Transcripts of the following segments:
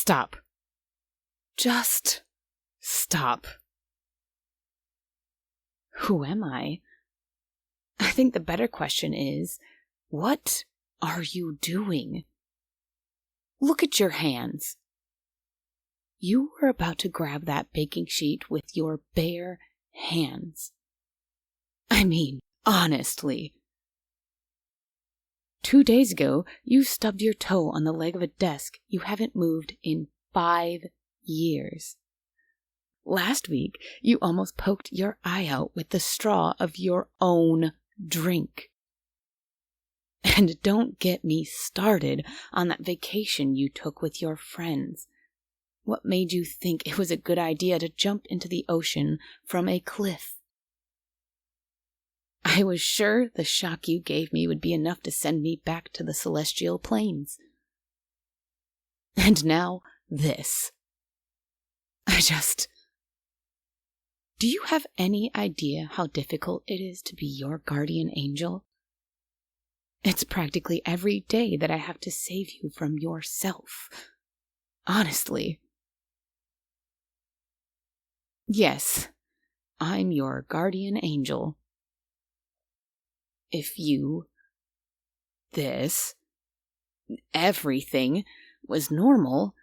Stop. Just stop. Who am I? I think the better question is, what are you doing? Look at your hands. You were about to grab that baking sheet with your bare hands. I mean, honestly. 2 days ago, you stubbed your toe on the leg of a desk you haven't moved in 5 years. Last week, you almost poked your eye out with the straw of your own drink. And don't get me started on that vacation you took with your friends. What made you think it was a good idea to jump into the ocean from a cliff? I was sure the shock you gave me would be enough to send me back to the celestial planes. And now, this. Do you have any idea how difficult it is to be your guardian angel? It's practically every day that I have to save you from yourself. Honestly. Yes, I'm your guardian angel. If you, everything was normal,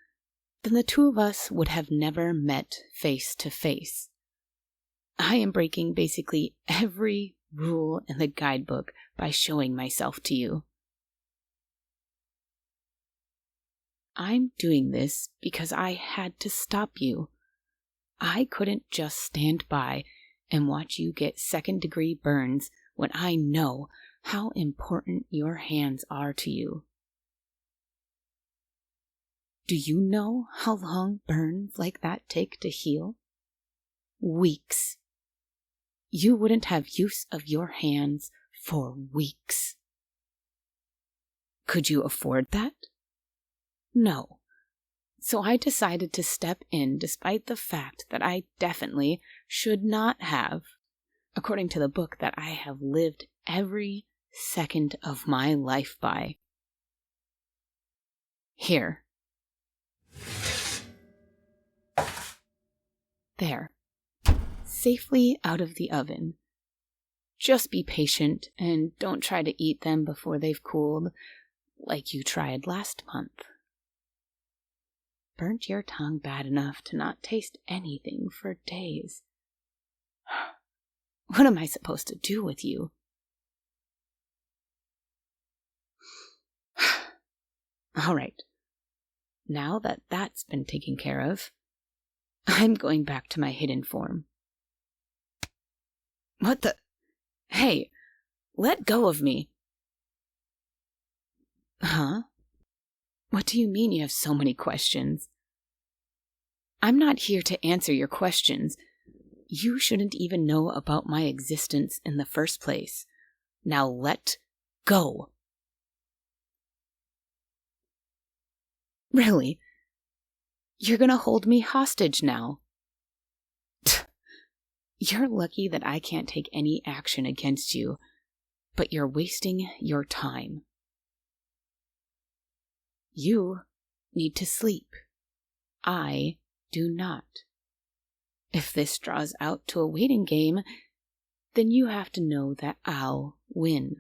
then the two of us would have never met face to face. I am breaking basically every rule in the guidebook by showing myself to you. I'm doing this because I had to stop you. I couldn't just stand by and watch you get second-degree burns when I know how important your hands are to you. Do you know how long burns like that take to heal? Weeks. You wouldn't have use of your hands for weeks. Could you afford that? No. So I decided to step in despite the fact that I definitely should not have, according to the book that I have lived every second of my life by. Here. There. Safely out of the oven. Just be patient and don't try to eat them before they've cooled, like you tried last month. Burnt your tongue bad enough to not taste anything for days. What am I supposed to do with you? All right. Now that that's been taken care of, I'm going back to my hidden form. What the? Hey, let go of me. Huh? What do you mean you have so many questions? I'm not here to answer your questions. You shouldn't even know about my existence in the first place. Now let go. Really? You're gonna hold me hostage now? You're lucky that I can't take any action against you, but you're wasting your time. You need to sleep. I do not. If this draws out to a waiting game, then you have to know that I'll win.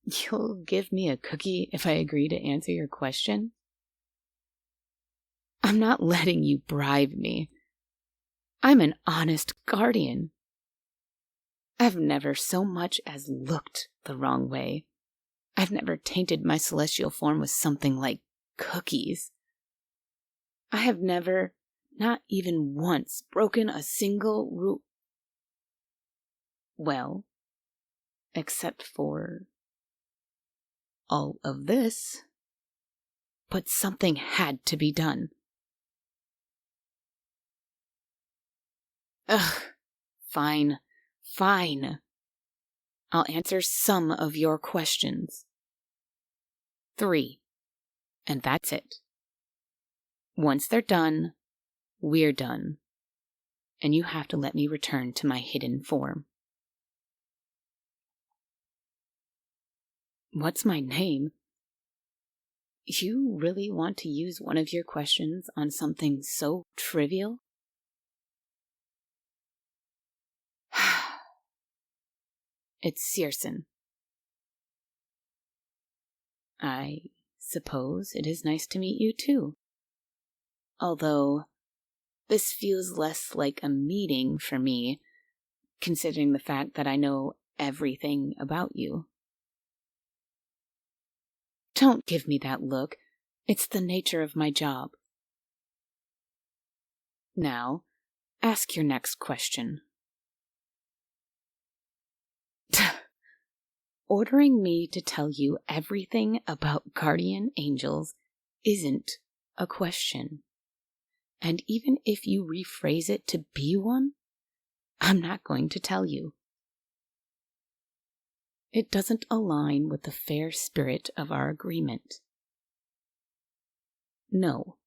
You'll give me a cookie if I agree to answer your question? I'm not letting you bribe me. I'm an honest guardian. I've never so much as looked the wrong way. I've never tainted my celestial form with something like cookies. I have never, not even once, broken a single rule. Well, except for all of this. But something had to be done. Ugh, fine. I'll answer some of your questions. 3. And that's it. Once they're done, we're done. And you have to let me return to my hidden form. What's my name? You really want to use one of your questions on something so trivial? It's Searson. I suppose it is nice to meet you too. Although, this feels less like a meeting for me, considering the fact that I know everything about you. Don't give me that look. It's the nature of my job. Now, ask your next question. Ordering me to tell you everything about guardian angels isn't a question. And even if you rephrase it to be one, I'm not going to tell you. It doesn't align with the fair spirit of our agreement. No,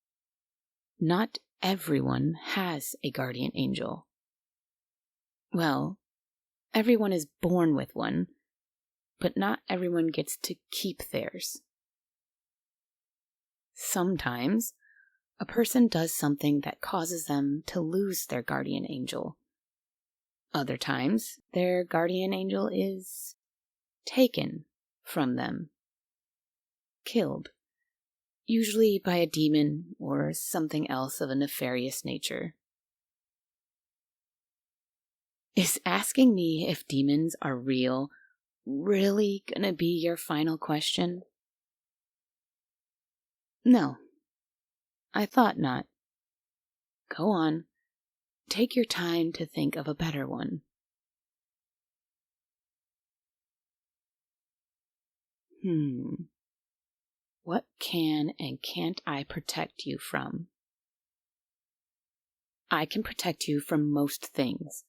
not everyone has a guardian angel. Well, everyone is born with one, but not everyone gets to keep theirs. Sometimes, a person does something that causes them to lose their guardian angel. Other times, their guardian angel is taken from them, killed, usually by a demon or something else of a nefarious nature. Is asking me if demons are real really gonna be your final question? No, I thought not. Go on, take your time to think of a better one. What can and can't I protect you from? I can protect you from most things,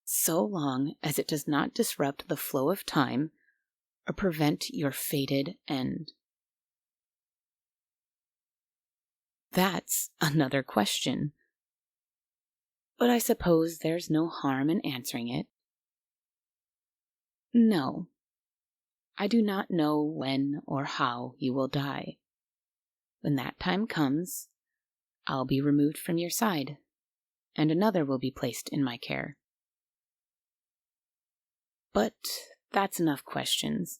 so long as it does not disrupt the flow of time or prevent your fated end. That's another question. But I suppose there's no harm in answering it. No, I do not know when or how you will die. When that time comes, I'll be removed from your side, and another will be placed in my care. But that's enough questions.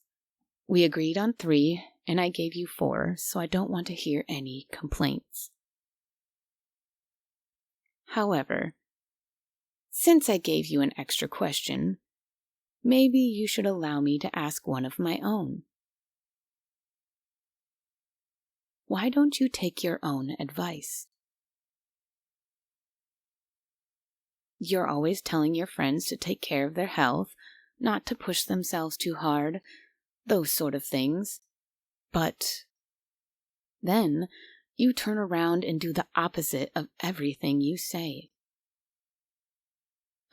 We agreed on 3, and I gave you 4, so I don't want to hear any complaints. However, since I gave you an extra question, maybe you should allow me to ask one of my own. Why don't you take your own advice? You're always telling your friends to take care of their health, not to push themselves too hard, those sort of things. But then you turn around and do the opposite of everything you say.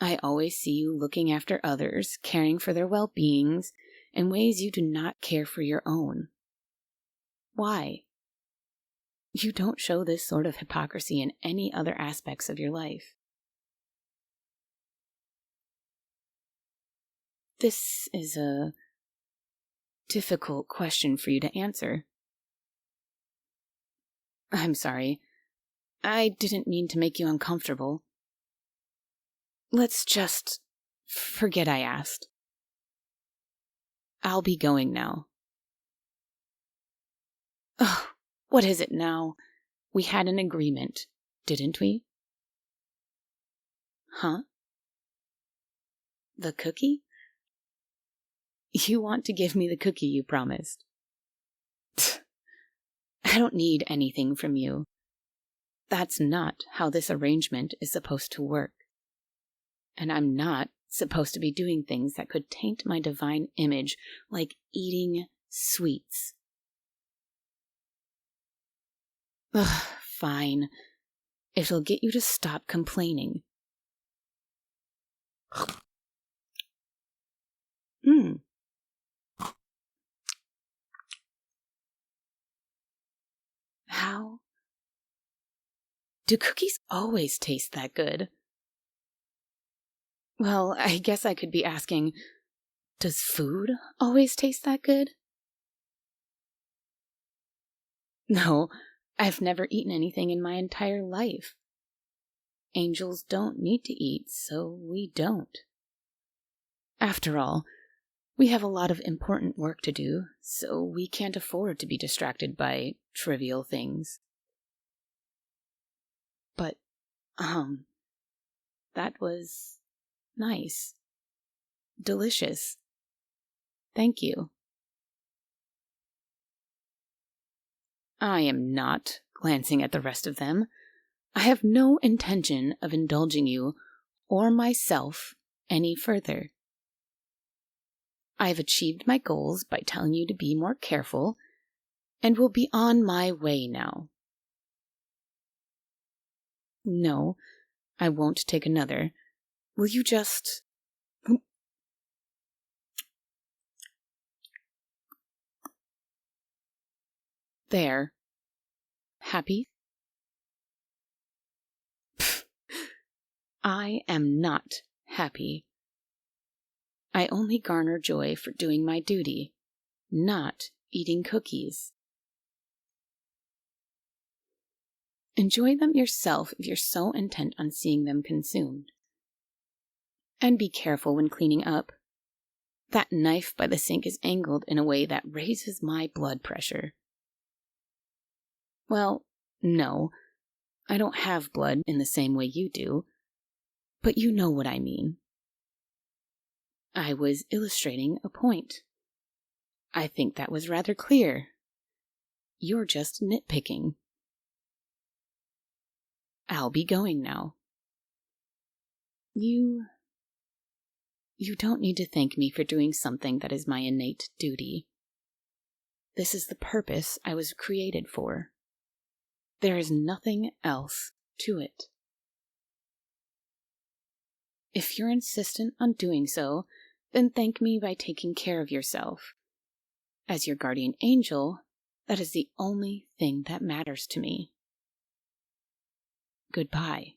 I always see you looking after others, caring for their well-beings, in ways you do not care for your own. Why? You don't show this sort of hypocrisy in any other aspects of your life. This is a difficult question for you to answer. I'm sorry. I didn't mean to make you uncomfortable. Let's just forget I asked. I'll be going now. Oh, what is it now? We had an agreement, didn't we? Huh? The cookie? You want to give me the cookie you promised. I don't need anything from you. That's not how this arrangement is supposed to work. And I'm not supposed to be doing things that could taint my divine image, like eating sweets. Ugh, fine. It'll get you to stop complaining. How? Do cookies always taste that good? Well, I guess I could be asking, does food always taste that good? No, I've never eaten anything in my entire life. Angels don't need to eat, so we don't. After all, we have a lot of important work to do, so we can't afford to be distracted by trivial things. But, that was nice. Delicious. Thank you. I am not glancing at the rest of them. I have no intention of indulging you or myself any further. I have achieved my goals by telling you to be more careful, and will be on my way now. No, I won't take another. Will you just... There. Happy? Pfft. I am not happy. I only garner joy for doing my duty, not eating cookies. Enjoy them yourself if you're so intent on seeing them consumed. And be careful when cleaning up. That knife by the sink is angled in a way that raises my blood pressure. Well, no, I don't have blood in the same way you do, but you know what I mean. I was illustrating a point. I think that was rather clear. You're just nitpicking. I'll be going now. You don't need to thank me for doing something that is my innate duty. This is the purpose I was created for. There is nothing else to it. If you're insistent on doing so, then thank me by taking care of yourself. As your guardian angel, that is the only thing that matters to me. Goodbye.